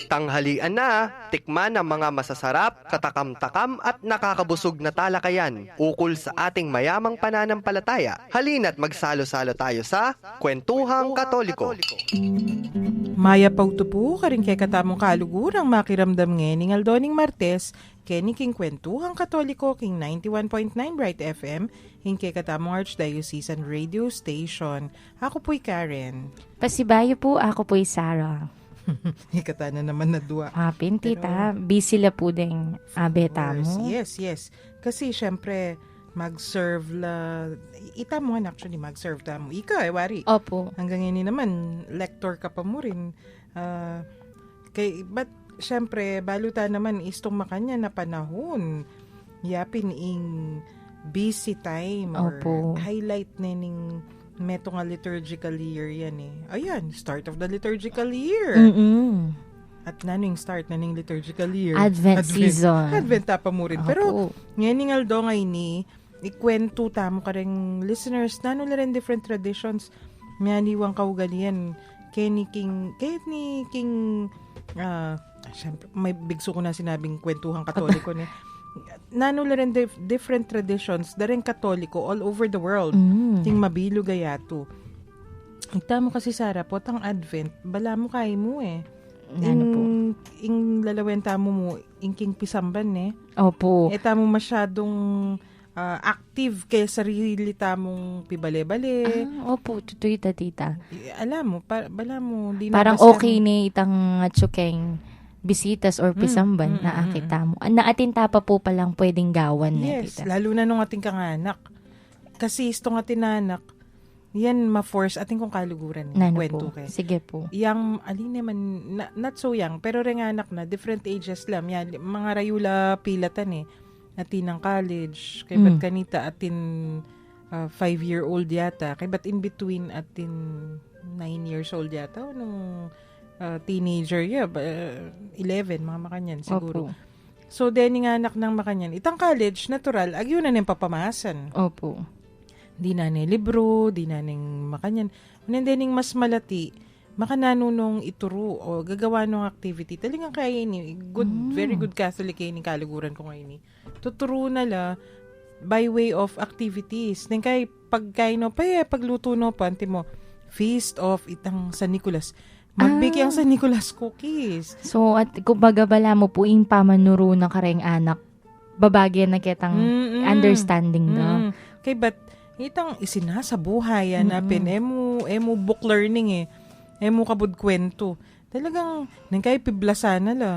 Tanghalian na, tikman ang mga masasarap, katakam-takam at nakakabusog na talakayan ukol sa ating mayamang pananampalataya. Halina't magsalo-salo tayo sa Kwentuhang Katoliko. Maya pautupo karing kay katamong kalugurang makiramdam ng Aldoning Martes, kini king Kwentuhang Katoliko king 91.9 Bright FM, kay katamong Archdiocesan Radio Station. Ako po'y Karen. Pasibayo po, ako po'y Sarah. Ikata na naman na dua. Hapin, tita. Busy la po din abeta mo. Yes. Kasi syempre, mag-serve la... Ita mo actually, mag-serve ta mo. Ika, wari. Opo. Hanggang ini naman, lector ka pa mo rin. But syempre, baluta naman istong makanya na panahon. Yapin ing busy time or Opo. highlight na ning meto nga liturgical year yan eh. Ayan, start of the liturgical year. Mm-mm. At naning start na ning liturgical year. Advent season. Advent pa mo rin. Opo. Pero, ngayon aldo ngay ni, ikwento tamo ka rin listeners, nano na rin different traditions. Mayaniwang kaugalian. Kaya ni King, syempre, may bigso ko na sinabing kwentuhang Katoliko niya. Nano na rin different traditions, daring Katoliko all over the world. Ting mabilo gayato. Ita mo kasi Sarah, potang Advent, bala mo kay mo eh. Ano po? Ing lalawenta mo, king pisamban eh. Opo. Eta mo masyadong active kaya sarili tamong pibale-bale. Opo, tutoy ta, tita. Alam mo, bala mo. Di Parang nabasa okay ni itang tsukeng bisitas or pisamban na akita mo. Naatinta pa po palang pwedeng gawan na, Yes, tita. lalo na nung ating kanganak. Kasi istong ating nanak, yan ma-force ating kong kaluguran. Nano Kwento po. kay. Sige po. Yang, alin naman, not so young, pero rin anak na, different ages lang. Yan, mga rayula pilatan eh. Atin ng college, kay ba't kanita atin 5-year-old yata, kay ba't in between atin 9 years old yata, o nung teenager, 11, mga makanyan siguro. Opo. So, deni nga anak ng makanyan. Itang college, natural, agyo na niyang papamasan. Opo. Di na ni libro, di na ning makanyan. Unan mas malati, makananunong ituro o gagawa ng activity. Talagang kaya ini, very good Catholic ini kaluguran ko ngayon. Tuturo na la by way of activities. Then kay pagkain no, pagluto no, panti mo, feast of itang San Nicolas. Magbigay ang San Nicolas cookies. So, at kumbaga bala mo po yung pamanuro na kareng anak, babagyan na kitang understanding na. Kay ba't itang isinasa buhay hanapin, emo book learning eh. Emo kabud kwento. Talagang, nangkay piblasan na la.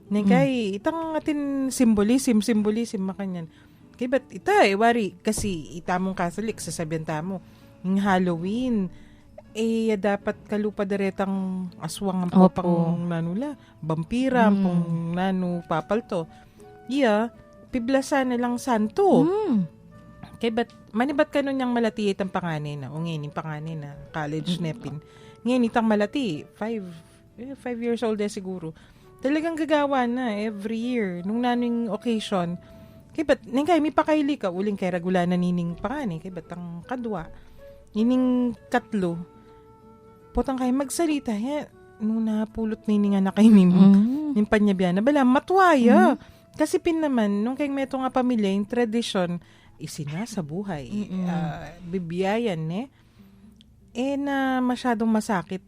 Nangkay, itang atin symbolism makanyan. Kay ba't ita wari, kasi itamong Catholic, sasabihan tamo, yung Halloween, dapat kalupa daretang aswang ang pang nanula, vampira pang nanu papalto. Piblasan na lang santo. Kay ba't, manibat ka nun yung malati itang panganin na, o ngayon yung panganin na, college nepin. Ngayon itang malati, 5 years old siguro. Talagang gagawa na every year, nung naning occasion. Kay ba't, ningkay, may pakaili ka, uling kay ragula na nining panganin, kay ba't ang kadwa, nining katlo, potang kayo magsalita, nung napulot nining anak kayo ning panyabyan, bala, matwaya. Kasi pin naman, nung kayong meto nga pamilya, yung tradisyon, isinasa buhay. Bibiyayan, na masyadong masakit.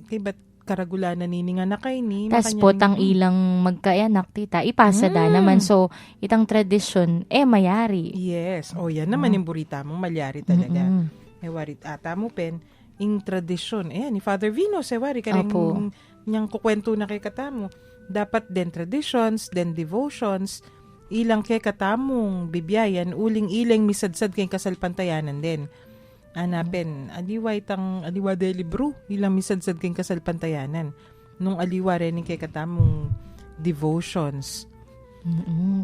Kaya ba't karagula na nining anak kayo ni? Tas potang ilang magkaanak, tita, ipasa da naman. So, itang tradisyon, mayari. Yes. Yan naman yung burita mong malyari talaga. Warit ata mo pen, ing tradisyon. Ni Father Vino, wari ka rin niyang kukwento na kay katamo. Dapat den traditions, den devotions, ilang kay katamong bibiyayan, uling ilang misadsad kay kasalpantayanan din. Anapin, aliwa de libro, ilang misadsad kay kasalpantayanan. Nung aliwa rin kay katamong devotions.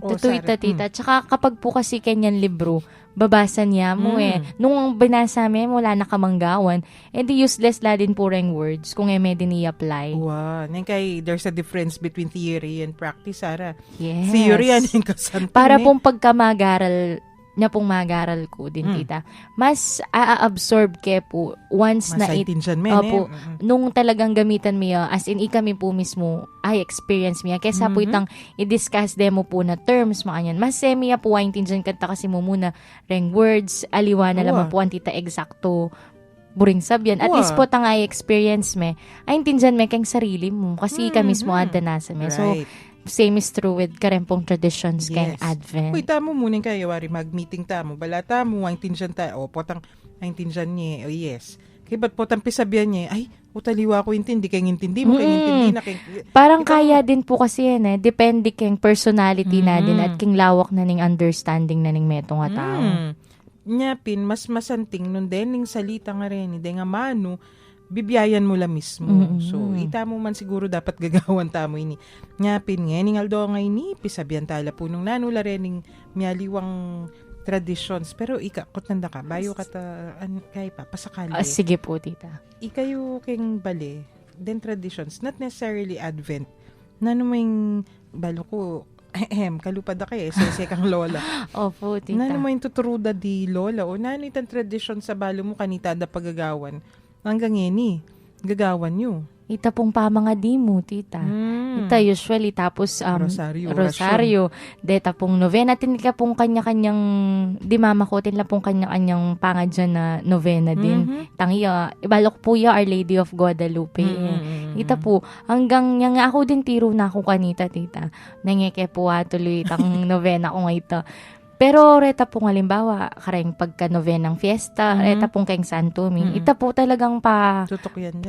Totoo ita, tita. Tsaka kapag po kasi kanyan libro, babasa niya mo Nung binasa mo, wala na kamanggawan. Di useless la din po ring words kung may din i-apply. Wow. Kay there's a difference between theory and practice, Sarah. Yes. Theory yan yung kasantin. Para pong pagkamag-aral niya pong magaral ko din, tita. Mas a-absorb ke po once na Masaitinsan men, Opo, nung talagang gamitan mo yan, as in, ikami po mismo, ay experience mo yan. Kesa po itang i-discuss demo po na terms, makanyan. Mas semiya po, waintindihan kanta kasi mo muna, reng words, aliwa na lamang po, ang tita eksakto, buring sabyan. At least po tang ay experience me, ay intindihan me kang sarili mo. Kasi ika mismo ada nasa me. So, same is true with karempong traditions kay Advent. Uy, tamo muna kayo, wari mag-meeting tamo. Balata mo, ang tinsan tayo. O, potang, ang tinsan niya. O, yes. Kaya ba't potang pisabihan niya, ay, utaliwa ko intindi. Kaya intindi mo, kaya intindi na. Parang kaya din po kasi yan eh. Depende keng personality na din at king lawak na ning understanding na ning metong nga tao. Nyapin, mas masanting nun din, ning salita nga rin, hindi nga mano, bibiyayan mo la mismo. So, ita mo man siguro dapat gagawan tamo ini. Nyapin nga, ning aldo nga ini, pisabihan tala po nung nanula rin ning miyaliwang traditions. Pero ikakot nanda ka, bayo ka ta, kay pa, pasakali. Sige po, tita. Ikayo keng bale, then traditions, not necessarily Advent. Nanuming, balo ko, kalupad na kayo, sese kang lola. Opo, tita. Nano mo yung tuturuda di lola, o nano itang tradition sa balo mo kanita da pagagawan. Hanggang ini, gagawan nyo. Ita pong pa mga dimo, tita. Ita usually, tapos rosaryo. Deta pong novena. Tinila pong kanya-kanyang, di mama ko, tinila pong kanya-kanyang panga dyan na novena din. Tangiya, ibalok po ya Our Lady of Guadalupe. Ita po, hanggang yang ako din tiro na ako kanita, tita. Nangeke po tuloy itang novena ko nga ito. Pero reta pong halimbawa, kareng pagka-novenang fiesta, reta pong kayong Santo ita po talagang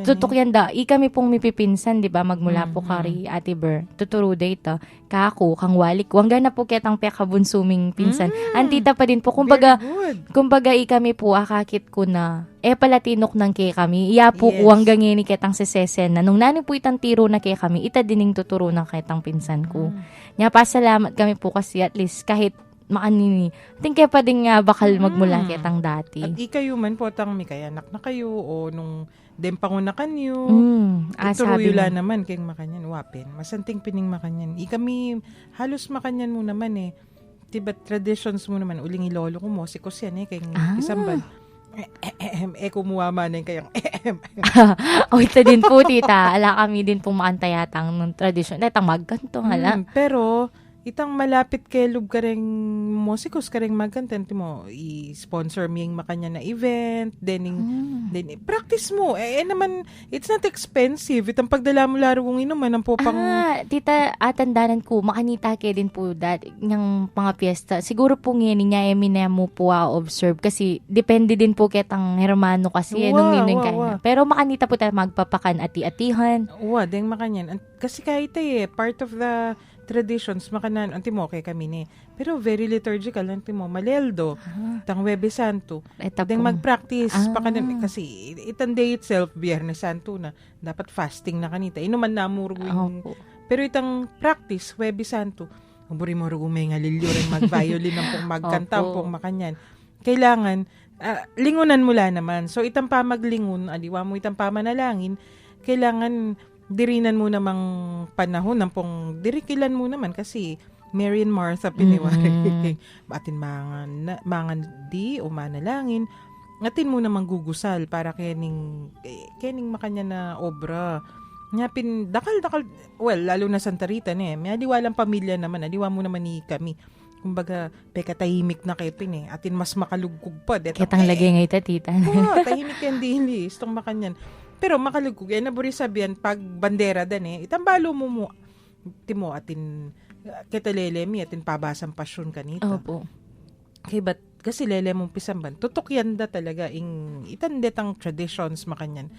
tutok yan da. Ikami pong mipipinsan, di ba? Magmula po kari Ate Ber. Tuturo data. Kako, kang walik. Wangga na po ketang pekabunsuming pinsan. Antita pa din po. Kumbaga ikami po, akakit ko na, palatinok ng kay kami. Iya po ko hanggang ni ketang sesesen na. Nung nani po itang tiro na kay kami, ita dining tuturo ng ketang pinsan ko. Nya pa salamat kami po kasi at least kahit makanini. Tingke pa din nga bakal magmula kitang dati. At ikayo man po tang may kayanak na kayo o nung dempanguna kanyo. Turuyula naman kayong makanyan. Wapin. Masanting pining makanyan. Ikami halos makanyan mo naman eh. Diba traditions mo naman. Uling ilolo ko mo. Si Kusyan kayong isambal. Kumuha man kayang o ito din po, tita. Ala kami din pong maantayatang ng tradisyon. Itang magkanto nga lang. Pero itang malapit kay lub ka rin musikos ka rin magkantan mo i-sponsor mo yung makanya na event then practice mo naman it's not expensive itang pagdala mo laro kung inuman ang popang tita atandanan ko makanita kay din po yung mga piyesta siguro po ngayon niya emine mo po observe kasi depende din po ketang hermano kasi nung ninong kanya pero makanita po tayo magpapakan ati-atihan deng makanyan kasi kahit part of the traditions makanan antimo kay kami ni pero very liturgical antimo maleldo tang Huwebes Santo deng mag-practice pakanan kasi itan day itself Biyernes Santo na dapat fasting na kanita inuman namuro pero itang practice Huwebes Santo buri mo rugo may ngalilyo rin mag-violin ng pong magkanta pong makanyan kailangan lingunan mula naman so itang pa maglingun aliwa mo itang pa manalangin kailangan dirinan mo namang panahon ng pong dirikilan mo naman kasi Mary and Martha piniwari atin mangan di o manalangin atin mo namang gugusal para kening makanya na obra ngapin dakal lalo na Santa Rita may adiwalang pamilya naman adiwa mo naman ni kami kumbaga pekatahimik na kepin atin mas makalugkog pa kitang lagay nga ita tita tahimik yan dili istong makanyan pero makalugkog naburi sabihan pag bandera dan itambalo mo timo atin ketalelemi atin pabasang pasyon kanita opo kay bat kasi lele mong pisamban tutok yan da talaga itandetang traditions makanyan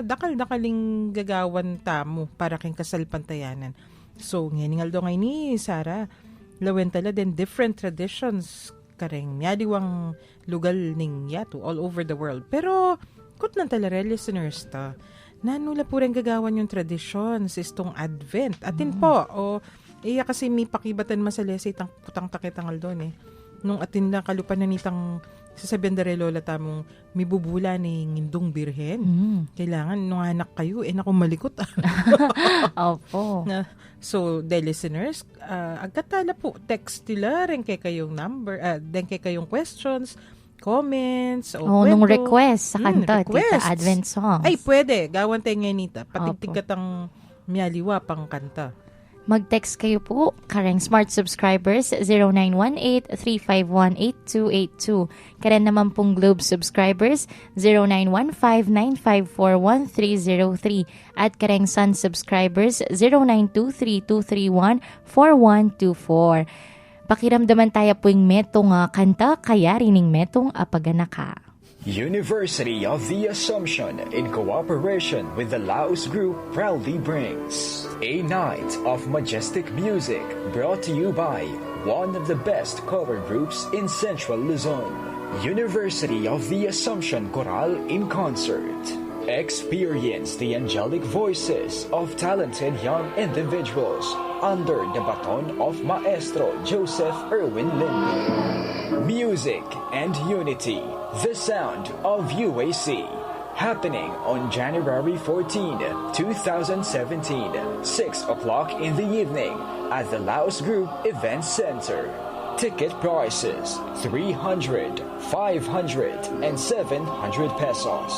dakal-dakaling gagawan tamo para king kasalpantayanan so nganingaldo ngay ni Sarah lawen tala din different traditions kareng yadiwang lugal ning yato all over the world pero kut nang talare listeners ta nanula po rin gagawan yung traditions istong Advent atin po kasi may pakibatan masalesi itang putang takitangal doon nung atin na kalupan na nitang sasabihan dare lola tamong may bubula ni ngindong birhen. Kailangan nung anak kayo, naku malikot. Opo. So, the listeners, agkatala po, text nila rin kay kayong number, then kay kayong questions, comments, o nung kwento. request sa kanta, Requests. tita, Advent songs. Ay, pwede. Gawan tayo ngayon, Nita. Patigtig ka tang miyaliwa pang kanta. Mag-text kayo po, kareng smart subscribers 0918-351-8282. Karen naman pong Globe subscribers 0915-954-1303. At kareng Sun subscribers 0923-231-4124. Pakiramdaman tayo po yung metong kanta, kaya rining metong apaganaka. University of the Assumption, in cooperation with the Laos Group, proudly brings a night of majestic music brought to you by one of the best cover groups in Central Luzon. University of the Assumption Choral in Concert. Experience the angelic voices of talented young individuals under the baton of Maestro Joseph Erwin Linde. Music and Unity, the sound of UAC. Happening on January 14, 2017, 6 o'clock in the evening at the Laos Group Event Center. Ticket prices 300, 500, and 700 pesos.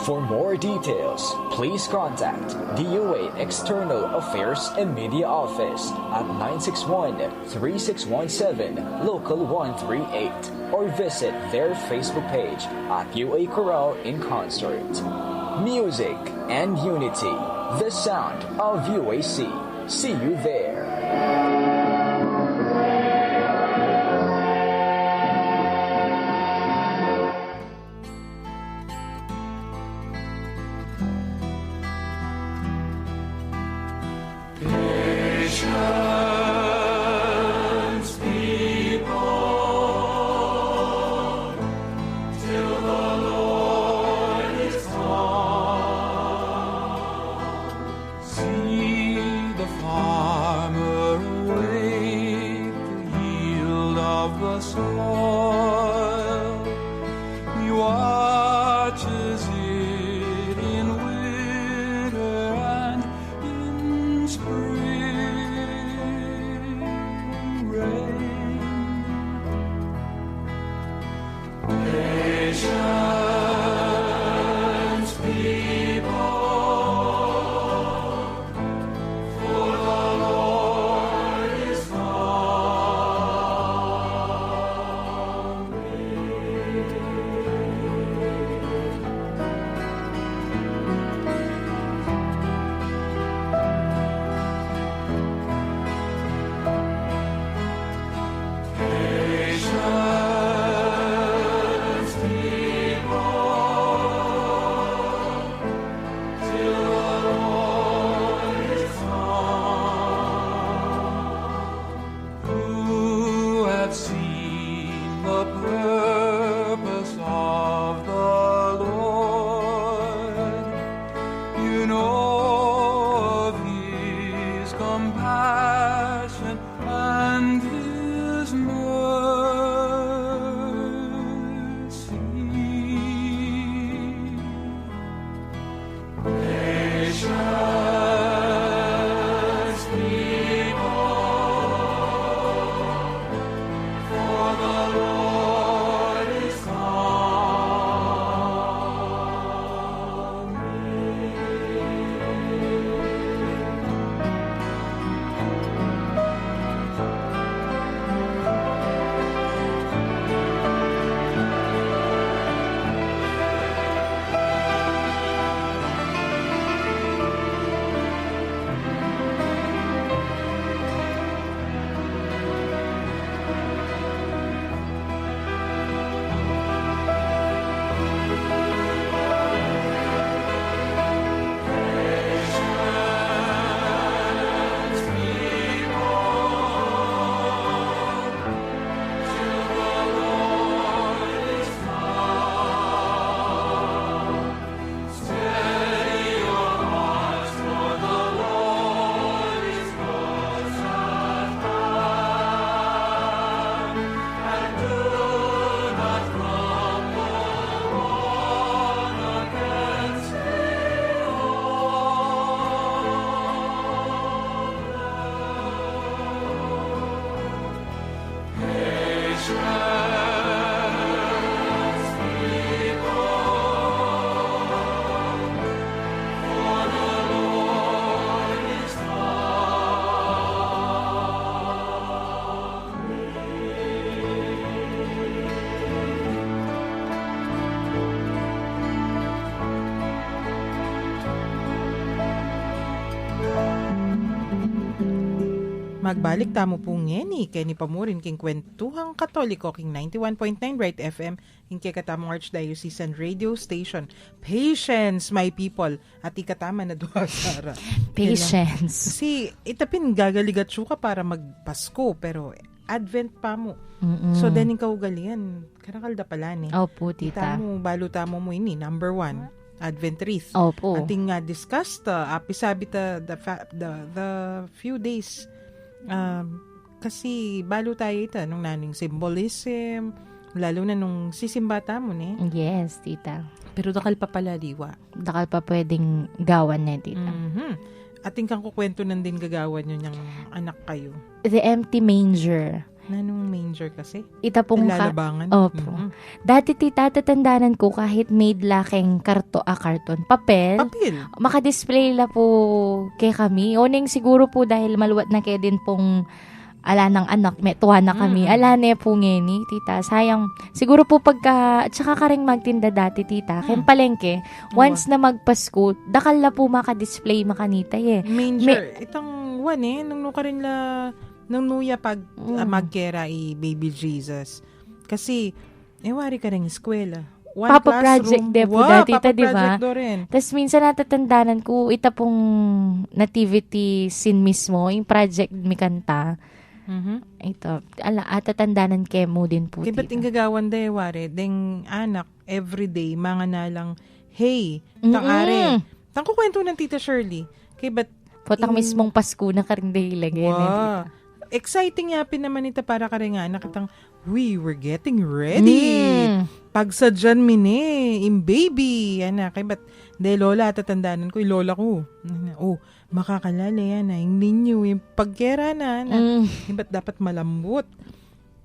For more details, please contact DOA External Affairs and Media Office at 961-3617 Local 138 or visit their Facebook page at UA Chorale in Concert. Music and Unity, the sound of UAC. See you there. Magbalik tamo po ngeni, Kenny Pamurin, king Kwentuhang Katoliko, king 91.9 Bright FM, king katamong Archdiocesan Radio Station. Patience, my people. At ikatama na duha, Sara. Patience. Kasi itapin gagaligat ka para magpasko, pero Advent pa mo. Mm-mm. So, dening kaugalian, karakalda pala ni. Opo, tita. Balutamo mo ini, number 1. Advent wreath. Opo. Ating nga discussed, apisabi the few days. Kasi balo tayo ita nung naning symbolism, lalo na nung sisimbata mo ni. Yes, tita. Pero dakal pa pala liwa. Dakal pa pwedeng gawan na, tita. Mhm. Ating kang kukwento nandin gagawan yun yung anak kayo. The Empty Manger. Nanong manger kasi? Ita pong Lalabangan. Opo. Dati, tita, tatandanan ko kahit made laking karton, papel. Makadisplay la po kay kami. Oning siguro po dahil maluwat na kaya din pong ala ng anak, may tuwa na kami. Ala na po ngeni, tita. Sayang. Siguro po tsaka ka ring magtinda dati, tita. Kaya palengke, once na magpasko, dakal la po makadisplay makanita eh. Manger. Itang nung nuka rin la, nung nuya pag magkera baby Jesus. Kasi, wari ka rin eskwela. Papa Project de po dati, Papa di ba? Project do rin. Tapos minsan natatandanan ko, ita pong nativity scene mismo, yung project mi kanta. Ito, tatandanan kemo din po. Kaya ba't yung gagawan de, wari, deng anak, everyday, mga nalang, hey, tang-are. Tang kukwento ng Tita Shirley. Kaya ba't potang mismong Pasko na karinday lagi. Wow. Exciting yapin naman ito para ka rin nga, nakitang, we're getting ready. Pagsadyan mini, in baby. Yan na, kaya ba't, de lola, tatandanan ko, lola ko. Makakalala yan na, yung ninyo, yung pagkera na. Ba't dapat malambot?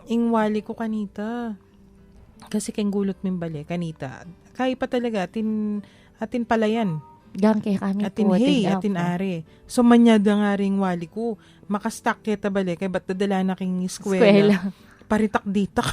Yung wali ko kanita. Kasi keng gulot min bali, kanita. Kaya pa talaga, atin palayan. Gang kay kami atin po. Atin are. So, manyada nga rin wali ko. Makastak kita bali, kaya ba't dadala na king eskwela? Paritak-ditak.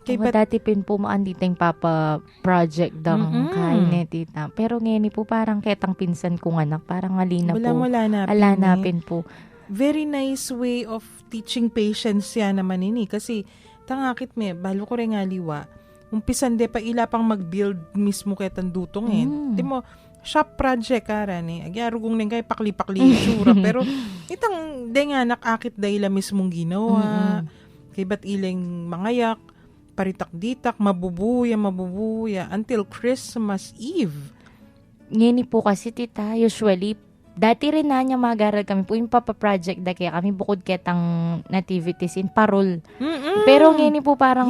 Dati pin po maanditing Papa Project dang kain tita. Pero ngayon po parang ketang pinsan kong anak. Parang alina po. Alanapin po. Very nice way of teaching patience yan naman ini. Kasi tangakit balo ko rin nga liwa. Umpisan de pa ila pang mag-build mismo ketang dutong Di mo, shop project karan Agyarugong neng kay pakli-pakli sura. Pero itang de nga nakakit dahil mismong ginawa. Kay ba't iling mangayak, paritak-ditak, mabubuya, until Christmas Eve. Ngayon po kasi, tita, usually, dati rin na niya magaral kami po yung Papa Project da kaya kami bukod ketang nativities in parol. Pero ngayon po parang,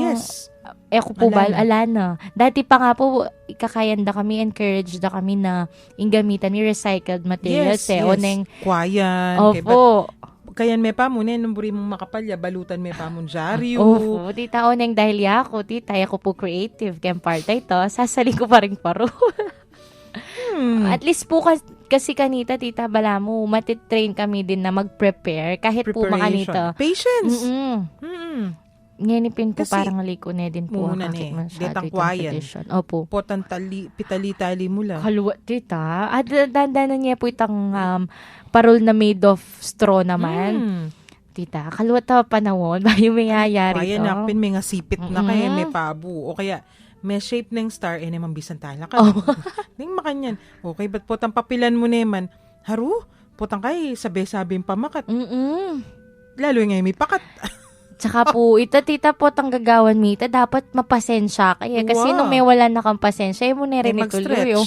ako po alana. Dati pa nga po, ikakayan da kami, encourage da kami na ingamitan ni recycled materials. Oneng, kwayan. Opo. Kayan may pa mo, numburi mong makapalya, balutan may pa mong dyaryo. Opo, tita, oneng dahil ako, tita, ako po creative, kaya part ito, sasali ko pa rin paro. At least po kasi kanita, tita, bala mo, matitrain kami din na mag-prepare, kahit po makanita. Patience! Ngayon po kasi, parang liko na din po. Kakit masyado itong tradition. Opo. Potang pitali-tali mula. Kaluwa, tita. At dandanan niya po itang parol na made of straw naman. Tita, kaluwa ta panahon. Bayo may hayari to. Kaya napin, may nga sipit na kaya may pabu. O kaya, may shape ng star, naman bisan tala ka. Ning makanyan. Okay, ba't potang papilan mo naman? Haru, potang kay sabi-sabing pamakat. Lalo nga may pakat. Tsaka po, tita po tang gagawan mita, dapat mapasensya kaya. Kasi nung may wala na kang pasensya, mo na rin ituloy.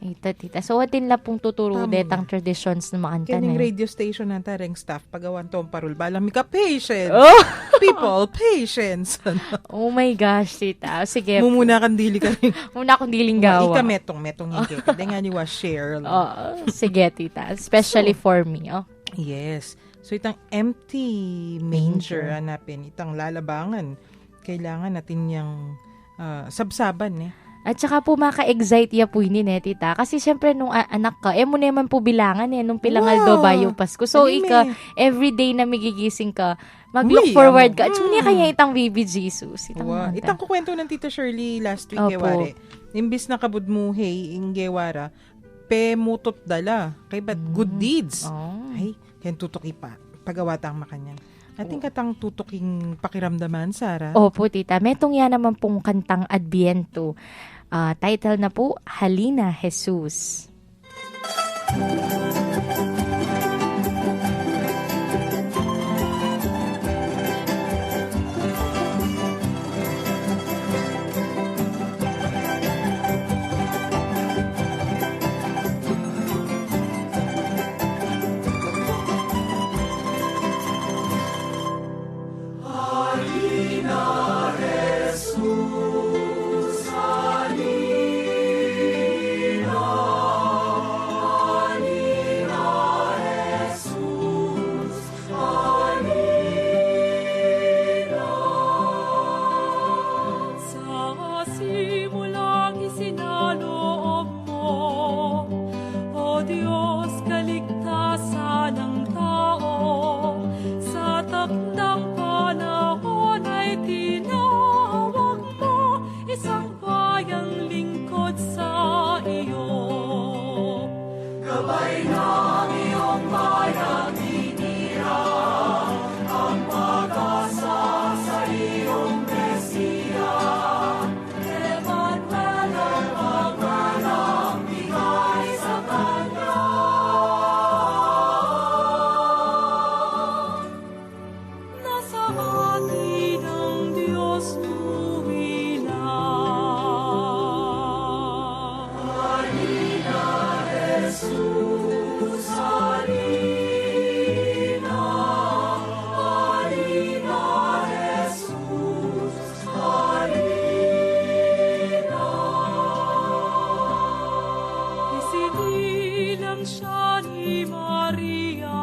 Tita. So, atin lang pong tuturo detang traditions na makanta na. Kaya radio station na tareng staff, pagawan to ang parol, balang mika, patience! People, patience! Oh my gosh, tita. Sige. Mumuna kang dili ka rin. Muna akong diling gawa. Ika metong hingke. Hindi nga niwa share. Sige, tita. Especially for me. Yes. So, itang empty manger, hanapin. Itang lalabangan. Kailangan natin yung sabsaban, At saka po maka-excite ya po yun tita. Kasi syempre nung anak ka, mo naman po bilangan nung pilangal do bayo Pasko. So, everyday na magigising ka, mag-look forward ka. At suni kaya itang baby Jesus. Itang kukwento ng Tita Shirley last week, geware. Imbis na kabud mo, hey, inggewara, pe mutot dala. Kay ba't good deeds. Ay, Ken tutuki pa. Pagawatang makanyan. Ating katang tutuking pakiramdaman, Sarah. Opo, tita. Metong yan naman pong kantang Adviento. Title na po, Halina, Jesus. Sa simulang isinaloob mo, O Diyos, kaligtasan ng tao. Sa takdang panahon ay tinawag mo, isang bayang lingkod sa iyo. Gabay ng iyong bayang tinira, ang pag-asa sa iyong Mesiya. Emmanuel ang pangalang bigay sa Kanya. Nasa atin ang Diyos nuwila. Halina, Jesus, halina. Halina, Jesus, halina. Isinilang siya ni Maria,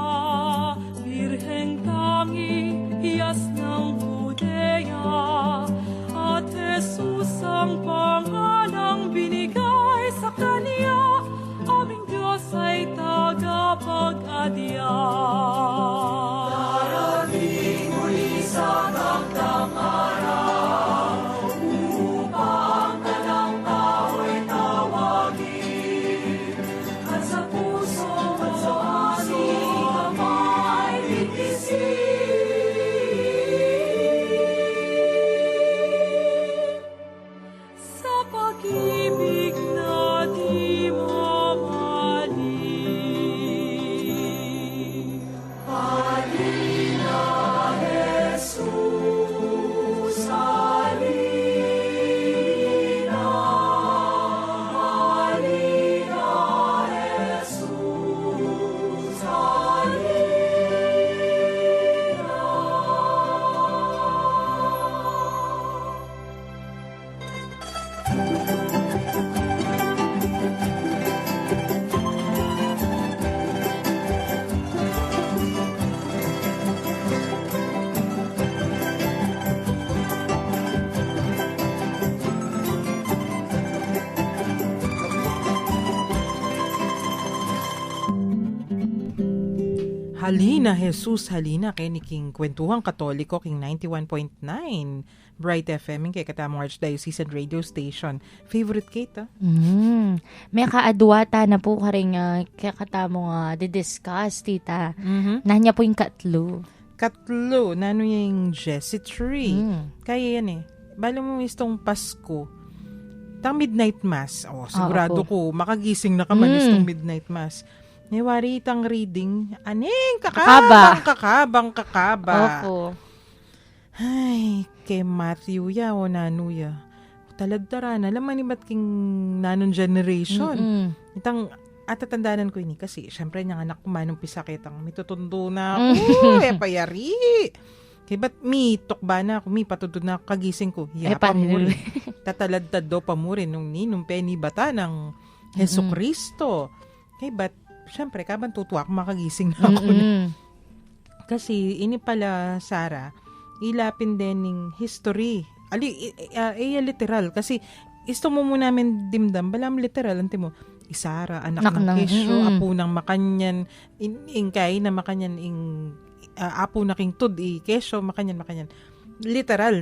Birheng tangi, hiyas ng Judea. At Jesus ang pangalang binigay sa Kanya, aming Diyos ay tagapag-adya. Darating muli sa takdang araw, upang tanang tao'y tawagin. At sa puso ating kamay bitisin. Sa pag-ibig na di mamaling. Halina, Jesus, halina. Halina, Jesus, halina. Halina, Jesus, halina. Kay ni King Kwentuhang Katoliko, King 91.9. Bright FM, kay katamong Archdiocesan Radio Station. Favorite Kate, May kaadwata na po ka rin kakatamo didiscuss, tita. Nanya po yung katlo. Katlo, nano yung Jessie Tree. Mm. Kaya yan Balo mo istong Pasko. Tang midnight mass. Sigurado ko, makagising na ka man istong midnight mass. Niwari itang reading, aning kakabang. Opo. Ay, kay Matthew ya o nanu ya. Talagdaran, alam man ni ba't king nanon generation. Itang atatandanan ko ini kasi syempre niyang anak ko manong pisakitang mitutundo na ako, payari. Kay ba't tukba na ako, patudod na ako, kagising ko. Pamuri. Tataladtad do pamuri nung penny bata ng Heso Kristo. Kay ba't syempre, kaban tutuwa ako, makagising na ako. Kasi, ini pala, Sarah, ilapin din ng history. Literal. Kasi, isto mo namin dimdam, balam literal, anti mo, Isara, anak ng Kesyo, apo ng Makanyan, ingkay na Makanyan, apo na king tud, Kesyo, Makanyan. Literal,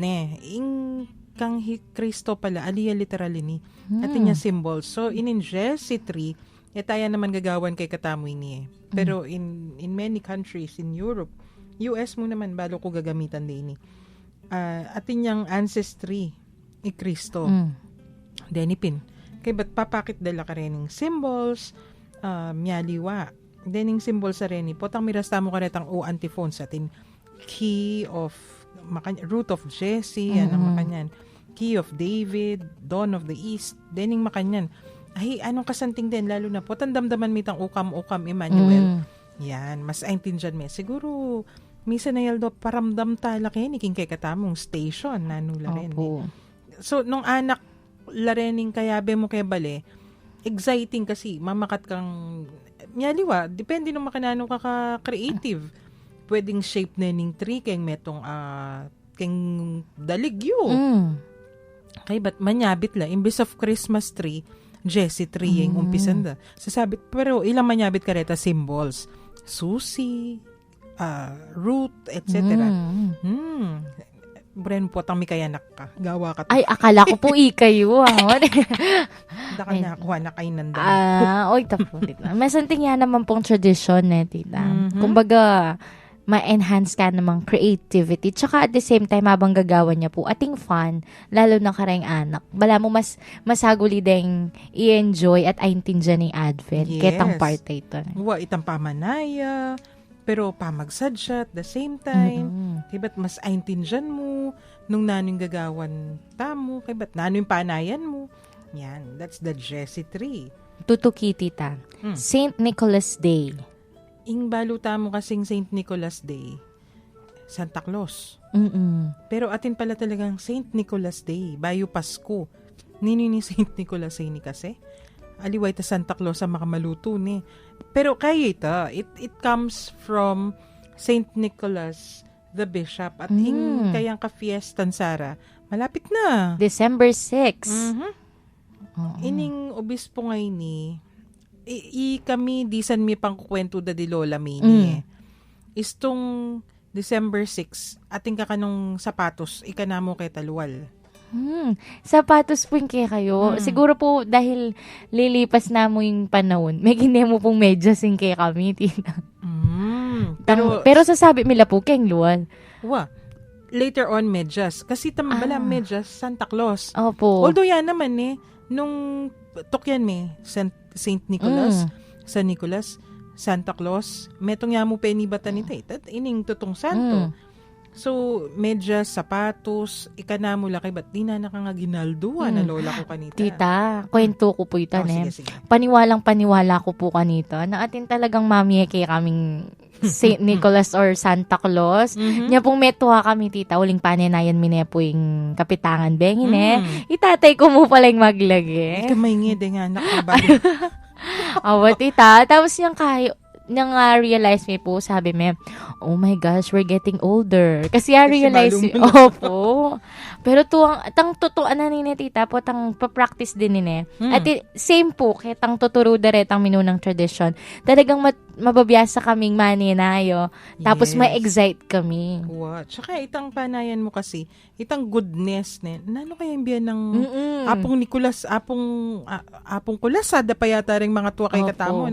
kang Kristo pala, aliya literal ini. At niya symbol. So, ininje si 3, tayo naman gagawan kay katamoy ni. Pero in many countries, in Europe, US mo naman, balo ko gagamitan din ni. Atin yung ancestry, Kristo. Denipin. Kaya ba't papakit dala ka rin ng symbols, miyaliwa. Dening symbols sa rin, potang mirasta mo ka rin ang antiphon sa atin. Key of, root of Jesse, anong makanyan. Key of David, Dawn of the East, dening makanyan. Ay, anong kasanting din, lalo na potang damdaman mitang ukam-ukam, Emmanuel. Yan, mas aintindihan mo. Siguro, misa na yaldo, paramdam tala kayo, niking kay katamong station, nanula rin. So, nung anak, larening kayabe mo kay bale, exciting kasi, mamakat kang, miyaliwa, depende nung makanano ka creative. Pwedeng shape na ning tree, kayong metong, kayong daligyo. Kaya ba't manyabit la, imbis of Christmas tree, Jesse tree yung umpisan da. Sasabit, pero ilang manyabit kareta symbols. Susi, root, etc. Bren po, tang may kayanak ka. Gawa ka. Ay, akala ko po ikayo. Daka na kuha na kayo nanda. Oy, tapo, tita. Masanting yan naman pong tradisyon, tita. Kumbaga, ma-enhance ka namang creativity. Tsaka at the same time, habang gagawa niya po, ating fun, lalo na karayang anak. Bala mo, masaguli ding i-enjoy at aintindihan ng Advent. Yes. Ketang part ito. Itang pamanaya, pero pamagsad siya at the same time. Kaya ba't mas aintindihan mo nung nano'ng gagawan tamo? Kaya ba't nano'ng panayan mo? Yan, that's the Jesse tree. Tutuki, tita. Saint Nicholas Day. Ing baluta mo kasing Saint Nicholas Day, Santa Claus. Pero atin pala talagang Saint Nicholas Day, bayo Pasko. Nini ni Saint Nicholas Day ni kasi. Aliway ta Santa Claus sa makamaluto ni. Pero kaya it comes from Saint Nicholas the Bishop. At ing kayang ka-fiestan Sara, malapit na. December 6. Ining obispo ngay ni, kami disan mi pang kukwento da di Lola Mini Istong December 6, ating kakanong sapatos, ikanamo kay Talwal. Sapatos po yung kaya kayo. Siguro po dahil lilipas na mo yung panahon, may gine mo pong medyas yung kaya kami, tita. Pero sasabi nila po, keng luwal. Later on, medyas. Kasi tambala medyas, Santa Claus. Opo. Although yan naman nung tokyan Saint Nicholas, San Nicholas, Santa Claus, metong yamu penibatan nito ining tutong santo. So, medyas, sapatos, ikanamo lakay, ba't di na nakangaginalduan na lola ko kanita? Tita, kwento ko po ito, Sige. Paniwalang-paniwala ko po kanito na atin talagang mami kay kaming Saint Nicholas or Santa Claus. Nya pong metuha kami, tita, uling panenayan mine po yung kapitangan bengin itatay ko mo palang maglagi. Kamay ngede nga, nakabali. Tita, tapos yung kayo, nang realize me po, sabi me, oh my gosh, we're getting older. Kasi realize me, pero tang totoo na ni tita po, tang papractice din ni At same po, kaya tang tuturo dere, tang minunang tradition. Talagang mababiyasa kaming maninayo. Tapos ma-excite kami. Tsaka itang panayan mo kasi, itang goodness nano kaya yung biyan ng Apong Nicolas, apong kulas, sada pa yata rin mga tuwa kay katamo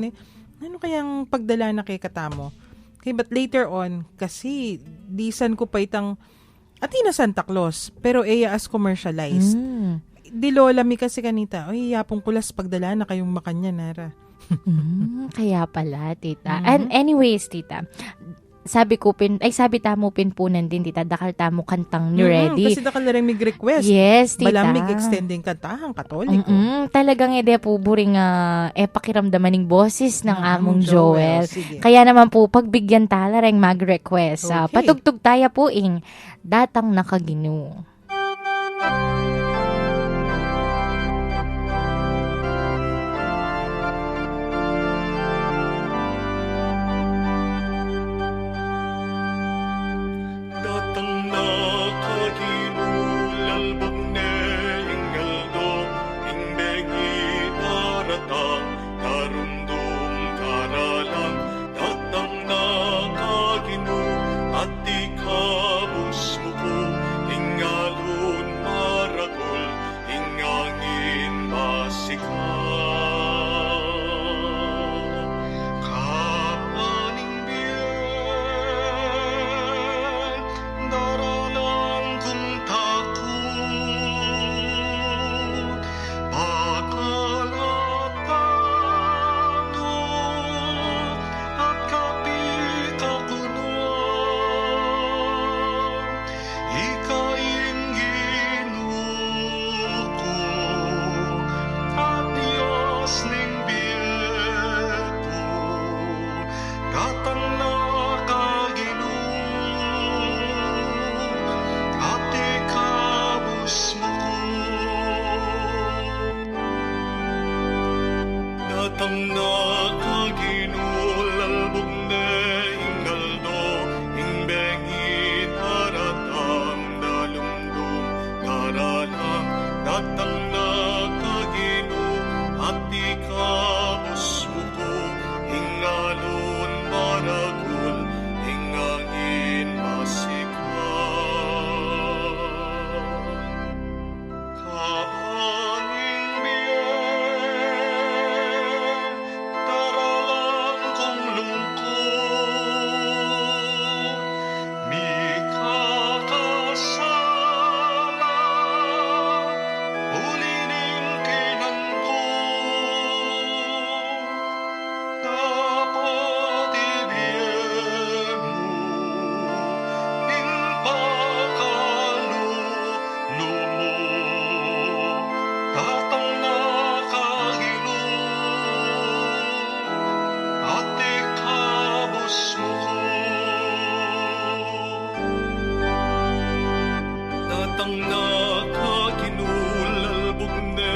ano kayang pagdala na kay katamo? Okay, but later on, kasi disan ko pa itang atina Santa Claus, pero as commercialized. Di lola mi kasi kanita, yapong kulas pagdala na kayong makanya nara. Kaya pala, tita. And anyways, tita, sabi tamo pinpunan din, tita, dakal tamo kantang ni ready. Kasi dakal na rin mig-request. Yes, tita. Malamig extending kantahang katoliko. Talagang po buring pakiramdaman ng boses ng among Joel. Sige. Kaya naman po, pagbigyan tala rin mag-request. Okay. Patugtog tayo po datang nakagino. At ikabos mo po, hingal datang na kagino, at ikabos mo ko. Datang na kagino, lalbog na ingaldo, ingbengit aratang dalumdum, daralang datang na kagino, at ikabos mo ko, hingalon maragul, hingangin masikan. Kaanging biyen, daralang kong lungkot, mi kakasala, ulining kinan ko. Dapat ibigay mo, ning pagkalulo mo, datang na kagino, at ikabos mo ko. Datang na kaginulalbog na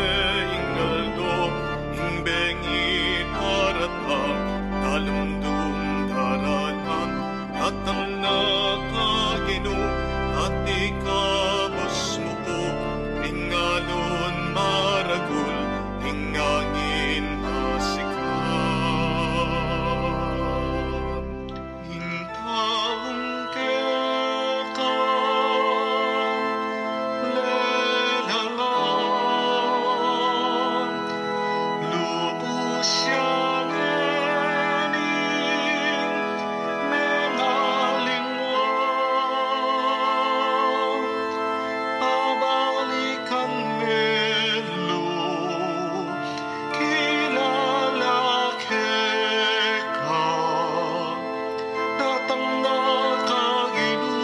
ingaldo, ingbengit aratang dalumdum daranan. Datang na kagino, at ikabos mo ko, pingalon maragul, hingangin masikan. Hintawong keka, lelalang, lubos siyang ening, mengalingwang, pabalikan melo, kilalaki ka, datang na kagino,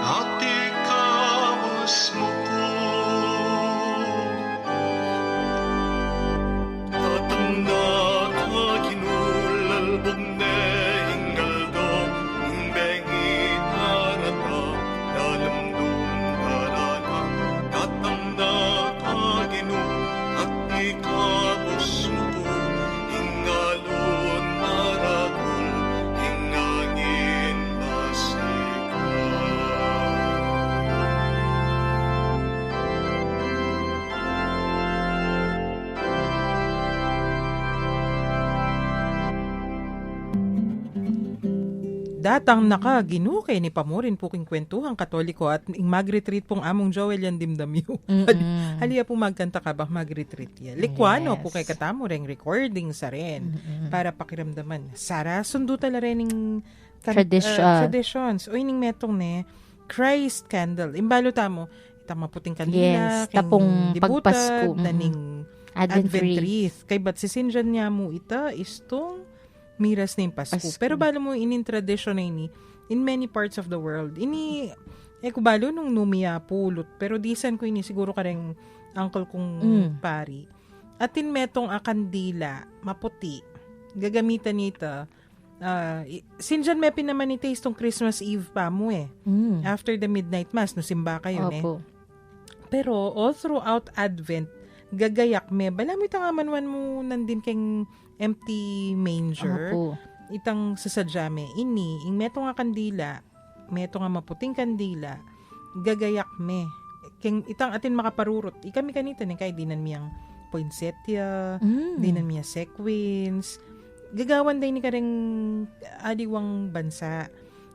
at ikabos mo ko. Datang na kaginulalbog na hingaldo, ingbengit aratang dalamdum daranan. Datang na kagino, at ikabos mo ko, hingalon maragul, hingangin masikan. Datang naka ginuke ni pamurin po king kwentuhang Katoliko at ing mag-retreat pong among Joel yan dimdamyo. Haliya po magkanta ka ba mag-retreat yan. Likwano Yes. po kay katamo ring recording sa rin para pakiramdaman. Sara, sundo tala rin ning traditions. O ining metong ne, Christ candle. Imbalo tamo, itang maputing kandila, Yes, tapong pagpasko. daning Advent Advent wreath. wreath. Kay ba't sisinjan niya mo ita istong miras na yung Pasko. Pasko. Pero balo mo inin tradition na ini in many parts of the world. Ini, kubalo nung numiya pulot. Pero disan ko ini siguro ka rin uncle kong pari. At in metong akandila, maputi. Gagamitan nita. Sinjan may pinaman ni taste tong Christmas Eve pa mo After the midnight mass, no simba kayo Opo. Pero all throughout Advent, gagayak me. Bala mo itang amanwan mo nandin keng empty manger. Opo. Itang sasadyame. Ini, ing meto nga kandila, meto nga maputing kandila, gagayak me. Keng itang atin makaparurot. Ikami kanita ni kay dinan miyang poinsettia, dinan miya sequins. Gagawan day ni kareng aliwang bansa.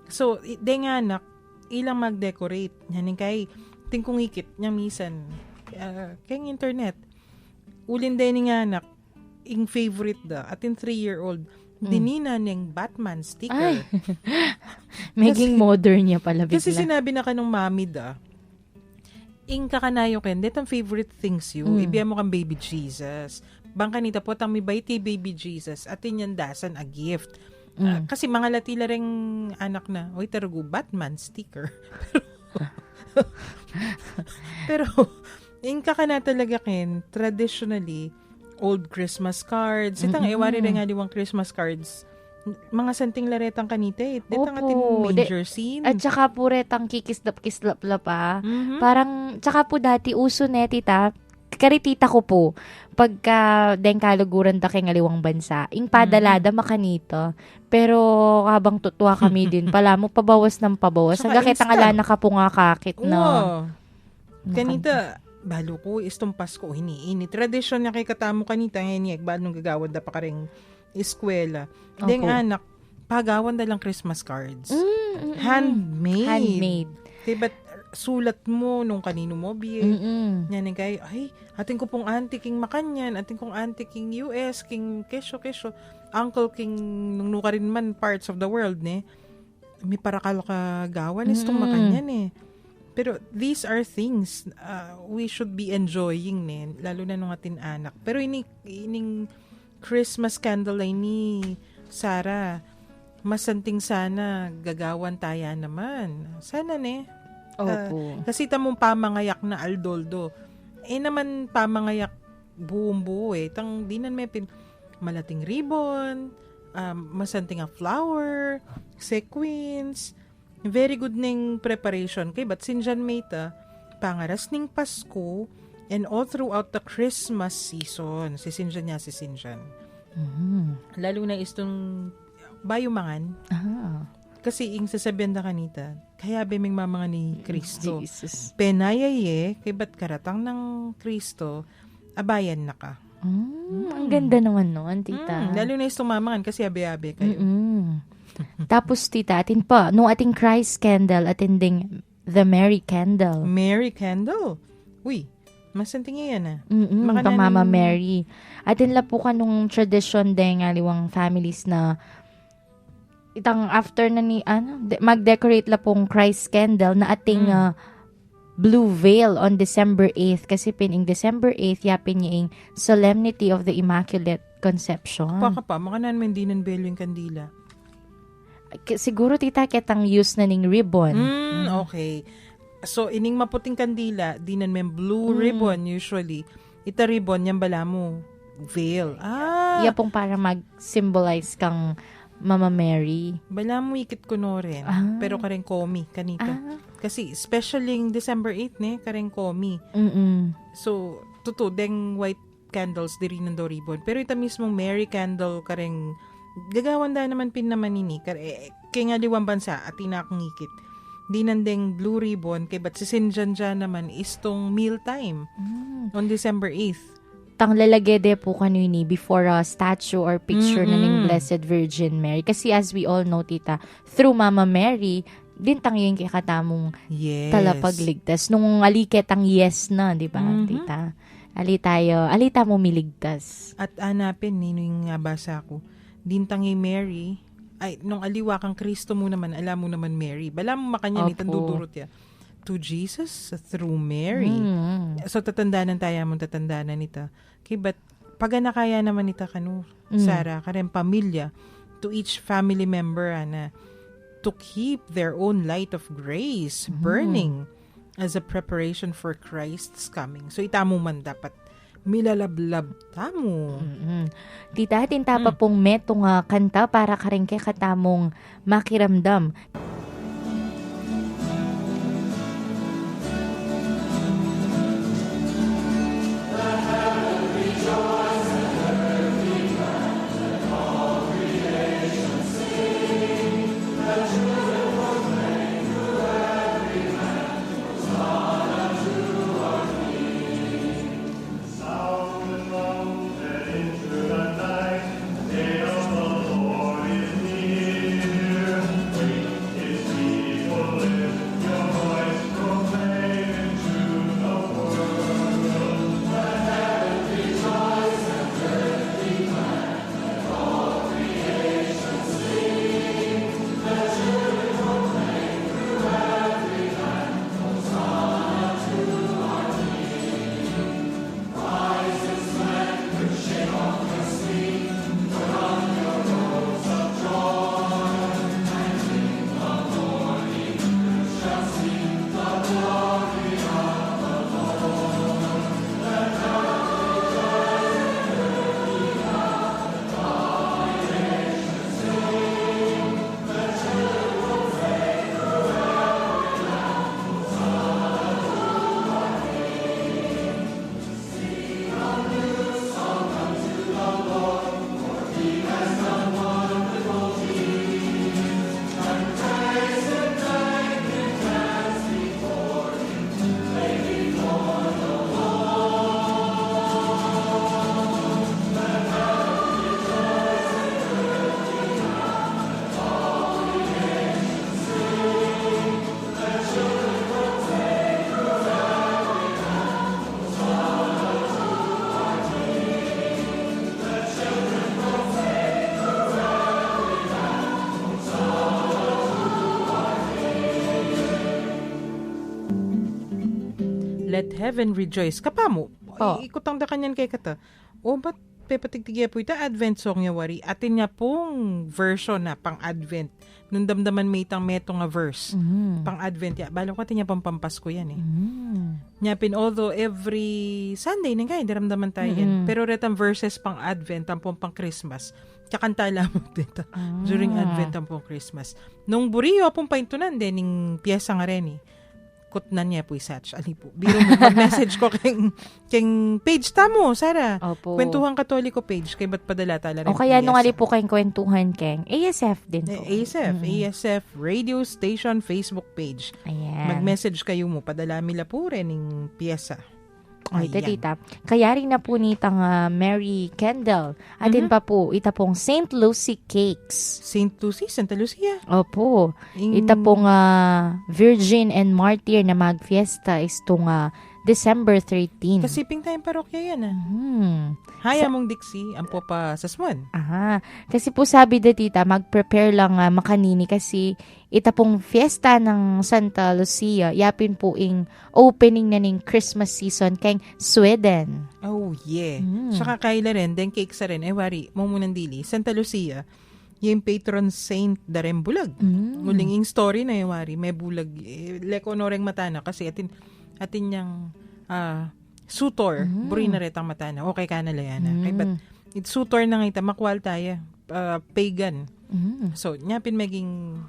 So, day nga anak, ilang mag-decorate. Yan kay tingkong ikit niya misan. Keng internet. Ulin day ni nga anak, ing favorite da. Atin 3-year-old, dinina niyang Batman sticker. Ay. Maging modern niya pala bigla. Kasi sinabi na kanong mami da, ing kakanayo ken, detang favorite things you, ibiya mo kang baby Jesus. Bang kanita po, tang may baiti baby Jesus, atin yan dasan a gift. Kasi mga latila ring anak na, oy tarugo, Batman sticker. Pero, ing kakana talaga ken, traditionally, old Christmas cards. Itang ewari rin nga diwang Christmas cards. Mga santing laretang kanita eh. Itang atin Opo. major scene. At saka po retang kikislap-kislap la pa. Mhm. Parang, tsaka po dati uso ne, tita, karitita ko po, pagka deng kaluguran da kay ngaliwang bansa, ing padalada makanito. Pero habang tutwa kami din, pala mo pabawas ng pabawas. Tsaka Hanggang kitang insta. ala na ka po nga kakit na. Oo. Kanita, balo ko, istong Pasko, hiniinit. Tradisyon niya kay katamo kanita, ngayon balo nung gagawad da pa ka ring eskwela. Deng Opo. anak, pagawan da lang Christmas cards. Mm. Handmade. Handmade. Diba, sulat mo nung kanino mo, biye. Mm-mm. Yan yung kay, ay, ating ko pong auntie king Makanyan, ating kong auntie king US, king Kesho, uncle king nung nuka rin man parts of the world, ne? May parakal ka gawan, istong Makanyan, eh. Pero these are things we should be enjoying, ne? Lalo na nung atin anak. Pero ining Christmas candle ay ni Sarah, masanting sana gagawan taya naman. Sana, ne? Opo. Kasi tamong pamangayak na aldoldo. Naman pamangayak buong buo eh. Tang dinan may malating ribbon, masanting a flower, sequins. Very good ning preparation. Kay bat sinjan meta, pangaras ning Pasko, and all throughout the Christmas season. Si Sinjan. Mhm. Lalo na istong bayumangan. Ah, Kasi ing sasabihan na kanita, kaya beming mamanga ni Kristo. Jesus. Penayaye, kay ba't karatang ng Kristo, abayan na ka. Ang ganda naman noon, tita. Lalo na itong mamangan kasi abe-abe kayo. Tapos, tita, atin pa, no ating Christ candle, atin ding the Mary candle. Mary Candle. Uy, masanting yan ah. Ka Mama Mary. Atin la po ka nung tradition ding aliwang families na itang after na ni, mag-decorate la pong Christ candle na ating blue veil on December 8th kasi pining December 8th yapin niya yung Solemnity of the Immaculate Conception. Paka pa, makanan man din ng belo yung kandila. Siguro tita kitang use na ning ribbon. Okay. So, ining maputing kandila, dinan may blue ribbon usually. Ita ribbon, yan bala mo. Veil. Iya pong para mag-symbolize kang Mama Mary. Bala mo ikit ko no rin. Pero karen komi kanita. Kasi especially yung December 8 ne, karen komi. So, deng white candles diri ng do ribbon. Pero ita mismong Mary candle karen gagawan da naman pin naman nini. Kaya nga liwang bansa at inakong ikit. Di nandeng blue ribbon kay bat sisinjan dyan naman is tong meal time on December 8th. Tang lalagede po kanini before a statue or picture na ng Blessed Virgin Mary. Kasi as we all know, tita, through Mama Mary, din tang yung kikatamong talapagligtas. Nung aliket ang yes na, di ba, tita? Alita mo miligtas. At anapin, nino yung nga basa ko, din tangi Mary, ay, nung aliwa kang Kristo mo naman, alam mo naman Mary. Bala mo makanya Opo. nitan dudurot ya. To Jesus through Mary. So, tatandaanan tayo mong tatandaanan nita. Kaya ba't pag nakaya naman nita kanu, Sarah, karen pamilya, to each family member na to keep their own light of grace burning as a preparation for Christ's coming. So, itamo man dapat milalablab tamo. Tita, tinta pa pong metong kanta para karengke katamong makiramdam. Day of the Lord is near. Wait let heaven rejoice. Kapamo, Oh. ikutang da kanyan kay kata. O, ba't pepatigtigya po ita Advent song niya wari? Atin niya pong version na pang-Advent. Nung damdaman may itang meto nga verse. Pang-Advent ya. Balo ko atin niya pampasko yan eh. Nyapin, although every Sunday nang kaya, daramdaman tayo yan. Pero retang verses pang-Advent, tampong pang-Christmas. Kakanta lamang dito. During Advent, tampong Christmas. Nung buriyo, pong paintunan din, ng piyesa nga rin eh. Kutnan niya po isatch. Ali po. Biro mo, mag-message ko keng page tamo, Sara. Opo. Kwentuhang Katoliko page. Kay ba't padala tala rin? O kaya nung ali po kayong kwentuhan, Keng, ASF din po. ASF Radio Station Facebook page. Ayan. Mag-message kayo mo. Padala mila po rin ng piyesa. Ay, Ayan. tita. Kaya rin na po nitang Mary Kendall. Atin pa po, ita pong St. Lucy Cakes. St. Lucy, Santa Lucia. Opo. Ita pong Virgin and Martyr na magfiesta is itong December 13. Kasiping tayong parokya yan ah. Hmm. Haya mong Dixie, ang po pa sa Swan. Aha. Kasi po sabi da tita, mag-prepare lang makanini kasi ita pong fiesta ng Santa Lucia, yapin po ing opening na ning Christmas season kay Sweden. Oh, yeah. Saka kaila rin, then cake sa rin. Wari, mamunang dili. Santa Lucia, yung patron saint darem bulag. Muling yung story na wari, may bulag. Leko noreng matana kasi atin niyang sutor, buri na retang matana. Okay ka na layana. Kay ba't it sutor na nga ita, makwal tayo. Pagan. So, nyapin maging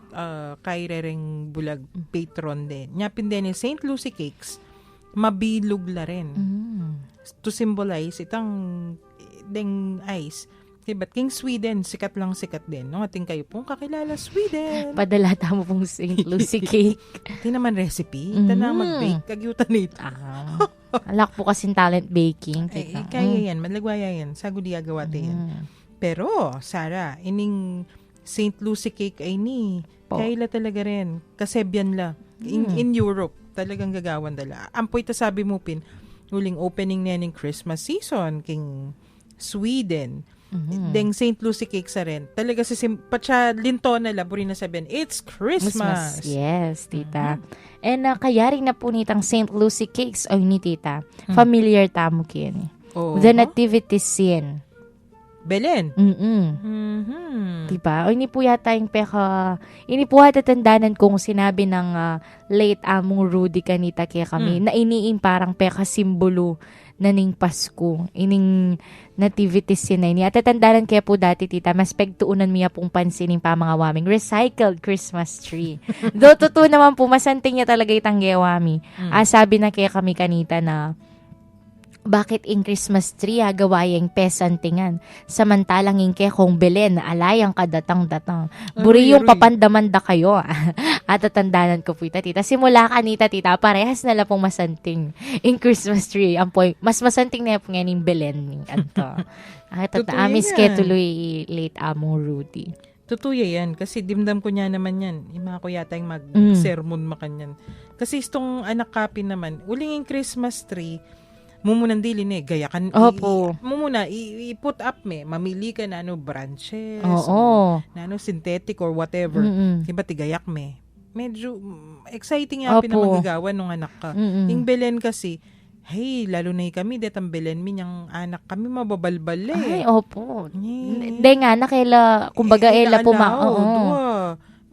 kairereng bulag patron din. Nyapin din yung St. Lucy Cakes, mabilog la rin. To symbolize itang deng ice. Diba't king Sweden, sikat lang sikat din. No? Ating kayo pong kakilala, Sweden. Padala mo pong St. Lucy Cake. Ito naman recipe. Ito na mag-bake. Kagyutan nito. Alak po kasing talent baking. Ay, Tita. kaya yan. Malagwaya yan. Sagudi agawate yan. Pero, Sarah, ining St. Lucy Cake ay ni. Po. Kaila talaga rin. Kasebyan la. In Europe, talagang gagawan dala. Ampoy ta sabi mo pin, huling opening niya ng Christmas season, king Sweden. Deng St. Lucy Cake sa rin. Talaga si patsa linto na labori na sabihin, it's Christmas. Yes, tita. And kaya rin na po nitang St. Lucy Cakes o ni tita. Familiar tamo kin. Oo. The nativity scene. Belen. Diba? O ini po yata yung ini po yata tandanan kung sinabi ng late among Rudy kanita kaya kami, na iniing parang simbolo na ning Pasko, ining nativity scene na ini. At tandanan kaya po dati, tita, mas pagtuunan miya pong pansinin pa mga waming recycled Christmas tree. Do totoo naman po, masanting niya talaga itang gewami. Sabi na kaya kami kanita na bakit in Christmas tree gawayang pesantingan samantalang in kung Belen alayang kadatang-datang buri yung papandamanda kayo at tatandanan ko po tita simula kanita tita parehas na lang pong masanting in Christmas tree ampoy mas masanting na po ngayon Belen anto amis kaya tuloy late amo Rudy. Tutuya yan. Kasi dimdam ko niya naman yan. Yung mga ko yata yung mag-sermon makanyan. Kasi itong anak kapin naman, uling yung Christmas tree, mumunan dilin gayakan. Opo. Mumuna, i-put up mamili ka na branches, Oo. na synthetic or whatever. Diba tigayak medyo exciting Opo. nga pinamagagawa nung anak ka. Yung Belen kasi, hey, lalo na kami, detang Belen yung anak kami mababalbal Ay, opo. Hindi nga, nakela, kumbaga, ela po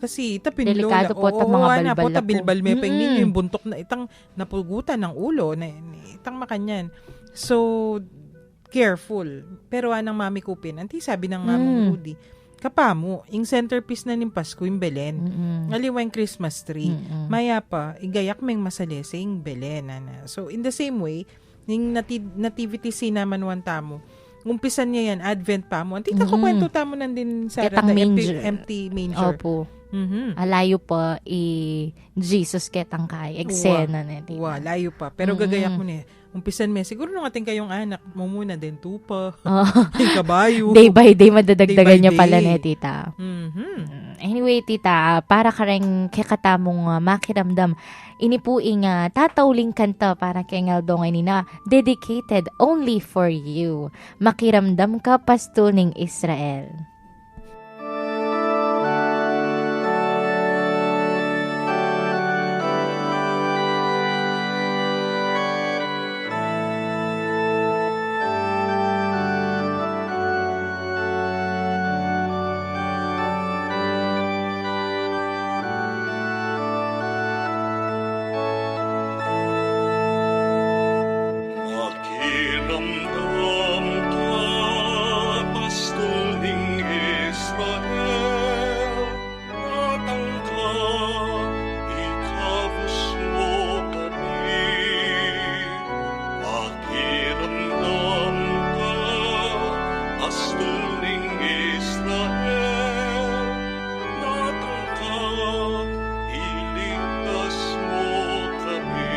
kasi tapin delikado lola. po ta mga balbal po na po. tabilbal may ninyo yung buntok na itang napugutan ng ulo na itang makanyan. So careful. Pero anang mami kupin, anti sabi ng mami Rudy, kapamo, yung centerpiece na ng Pasko yung Belen. Aliwa yung Christmas tree. Maya pa, igayak may masalese yung Belen. So in the same way, yung nativity scene naman tamo, umpisan niya yan, Advent pa mo. Antita ko kwento tamo nandin sa Ketang manger. empty manger. Opo. Alayo pa Jesus ketang kay eksena na tita. Layo pa. Pero gagayak mo umpisan siguro nung ating kayong anak mo muna din tupa. Yung kabayo. Day by day madadagdagan Day by niya pala day. tita. Anyway, tita, para ka rin kakatamong makiramdam, ini po tatauling kanta para kay Ngeldong na dedicated only for you. Makiramdam ka pasto ning Israel. Israel, natangka, ikabos mo kami. Pakiramdam ka, pastol ng Israel, natangka, iligtas mo kami.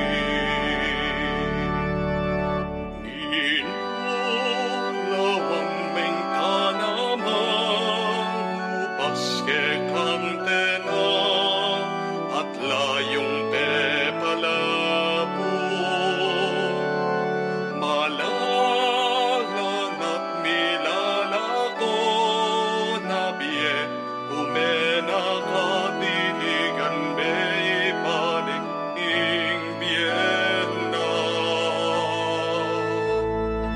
Ninulawang meng tanamang upaske kantena at layong pepalabo. Malalan at milalako na biye umena katiligan be ibalik ing biyenda.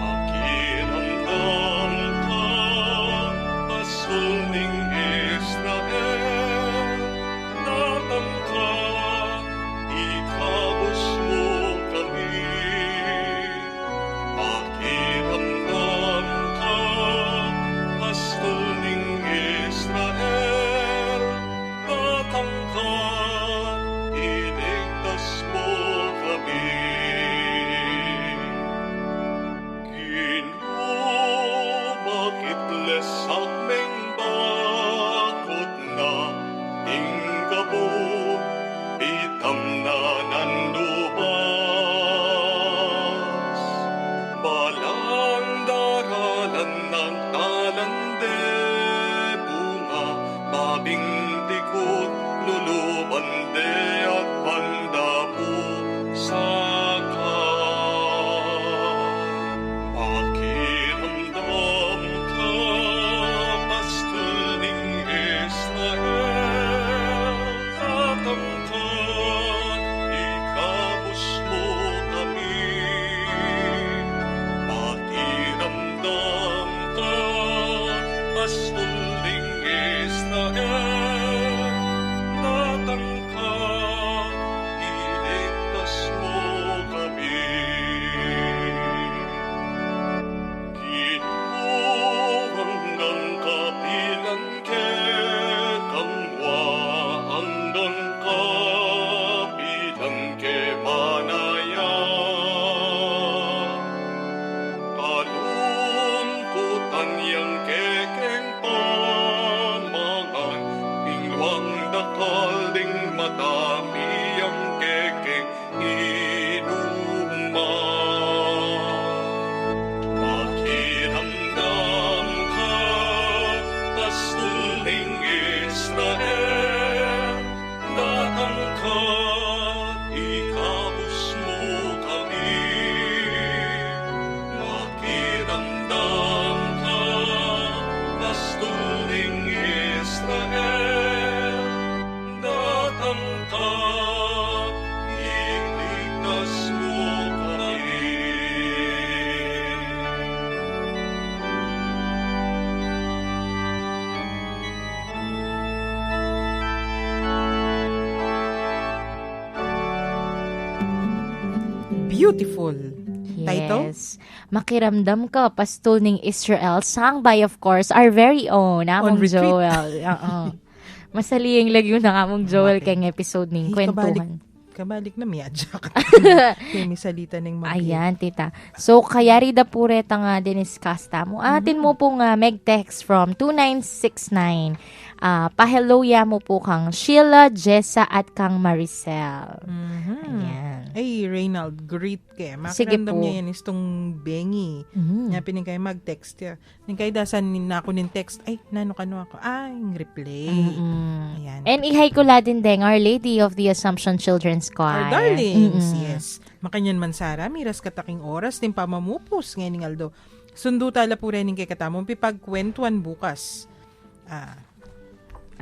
Pakiramdam ka, pasul ning Israel, natangka, ikabos mo kami. Pakiramdam ka, pasul ning Israel, natangka, iligtas mo kami. Bakit lesak meng bakot na ingkabo itam na nandubas balang daralan ng talande bunga babing tikot lulubande at pandapo saka. Pakiramdam ka, pastol ning Israel, tatangka, ikabos mo kami. Pakiramdam ka, pastol ning Israel, tatangka, iligtas mo kami. Hanggang kapilan ke kamwa hanggang kapilan ke manaya kalungkutan yang kekeng pamangan ingwang dakaling matami yang kekeng inuman. Pakiramdam ka, pastol ning Israel, natangkat, ikabos mo kami. Pakiramdam ka, pastol ning Israel, natangkat, iligtas mo kami. Beautiful. Title? Yes. Makiramdam ka, pastol ning Israel, sung by, of course, our very own, On among retreat. Joel. Masaliyang lagyo na among Joel Mate. kay episode ning Hey, kwentuhan. Kabalik na miadya ka. Kaya may salita ng mga. Ayan, tita. So, kaya rida po reta nga diniscuss mo. Atin mo po nga meg-text from 2969. Pa-hello ya mo po kang Sheila, Jessa, at kang Maricel. Ayan. Ay, Reynald, great kaya. Sige Makarandam po. niya yan istong bengi. Nya pining kayo mag-text ya. Ning kayo dasan na ako ning text. Ay, nano kano ako. Ay, yung replay. Ayan. And ihay ko la din deng Our Lady of the Assumption Children's Our Choir. darlings, yes. Makanyan man Sara, miras kataking oras, din pamamupos ngayon ng Aldo. Sundo tala po rin kay katamong pipagkwentuan bukas.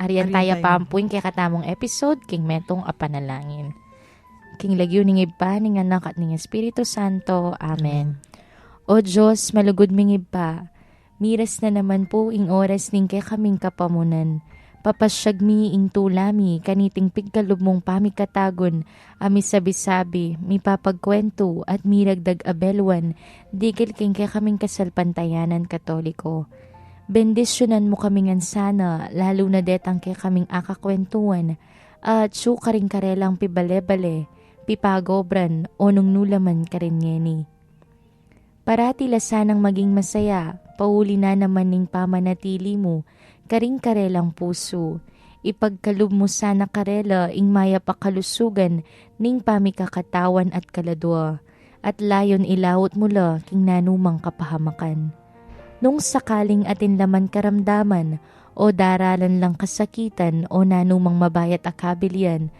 Arian Arian tayo tayo. pampuin kay katamong episode, king metong apanalangin. King lagyo ning iba, ning anak at ning Espiritu Santo. Amen. O Diyos, malugod ming iba, miras na naman po ing oras ning kay kaming kapamunan. Papasyag mi ing tulami, kaniting pigkalob mong pamikatagon, ami sabi-sabi, mi papagkwento at miragdag abelwan, digil king kay kaming kasalpantayanan katoliko. Bendisyonan mo kami ngan sana, lalo na detang kay kaming akakwentuhan, at su karing karelang pibale-bale, pipagobran o nung nulaman karin ngeni. Parati lasanang maging masaya, pauli na naman ning pamanatili mo, karing karelang puso. Ipagkalub mo sana karela, ing maya pakalusugan, ning pamikakatawan at kaladwa, at layon ilawot mula, king nanumang kapahamakan. Nung sakaling atin laman karamdaman, o daralan lang kasakitan, o nanumang mabayat akabilian,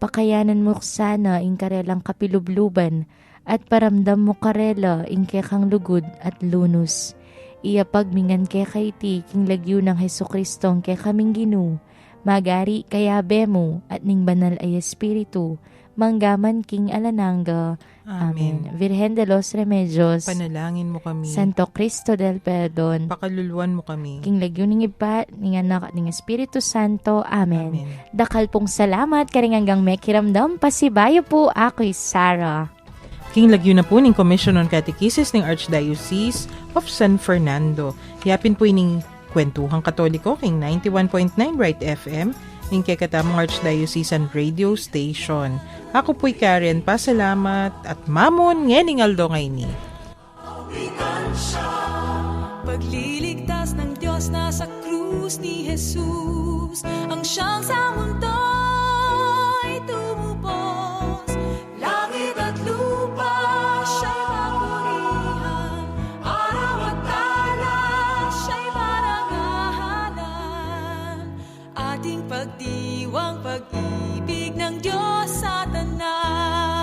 pakayanan mo sana ing karelang kapilubluban, at paramdam mo karela ing kekang lugod at lunus. Iya pagmingan ke kaiti king lagyo ng Heso Kristong ke kaming ginu, magari kaya bemo at ning banal ay espiritu, manggaman king alananga. Amen. Virgen de los Remedios, Panalangin mo kami. Santo Cristo del Perdon, Pakaluluan mo kami. king lagyo ning iba, ning anak, ning Espiritu Santo. Amen. Amen. Dakal pong salamat karing hanggang mekiramdam, pasibayo po ako'y Sarah. King lagyo na po ning Commission on Catechesis ng Archdiocese of San Fernando. Yapin po ining Kwentuhang Katoliko king 91.9 Right FM ning kekatamong Archdiocesan Radio Station. Ako po'y Karen, pasalamat at mamon ngening aldo ngay ni. Pagliligtas ng Diyos na sa krus ni Jesus, ang siyang sa mundo'y tumubos. Langit at lupa siya'y papurihan, araw at tala siya'y parangalan. Ating pagdiwang pag-ibig ng Diyos sa tanan.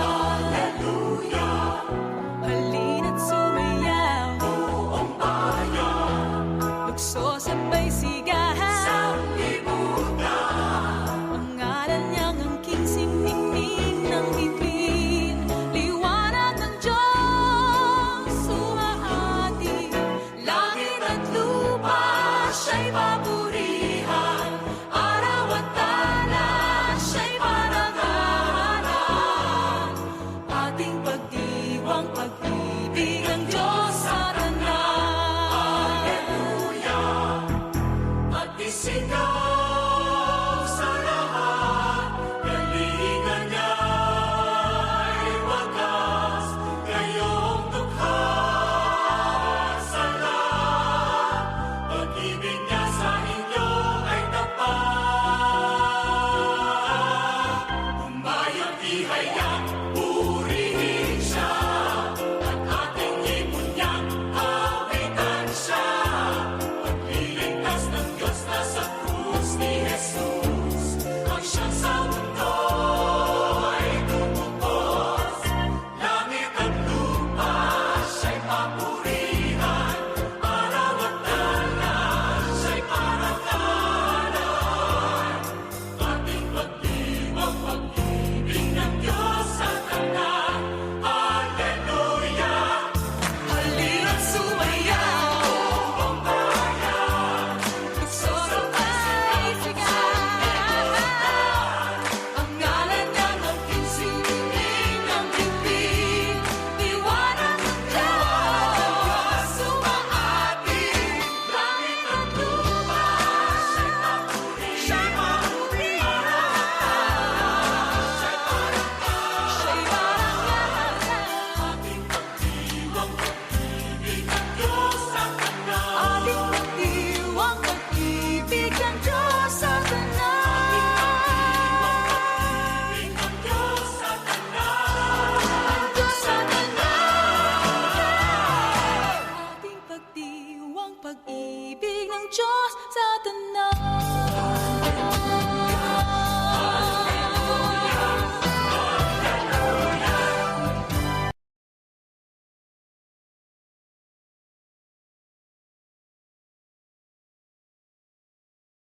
Hallelujah! Halina't sumayaw, buong bayan, lukso sabay sigahan sa libutan. Pangalan niyang angking siningning ng bituin, liwanag ng Diyos sumahati. Langit at lupa siya'y papurihan, araw at tala siya'y parangalan. Ating pagdiwang pag-ibig ng Diyos sa tanan. Hallelujah! Magdisigaw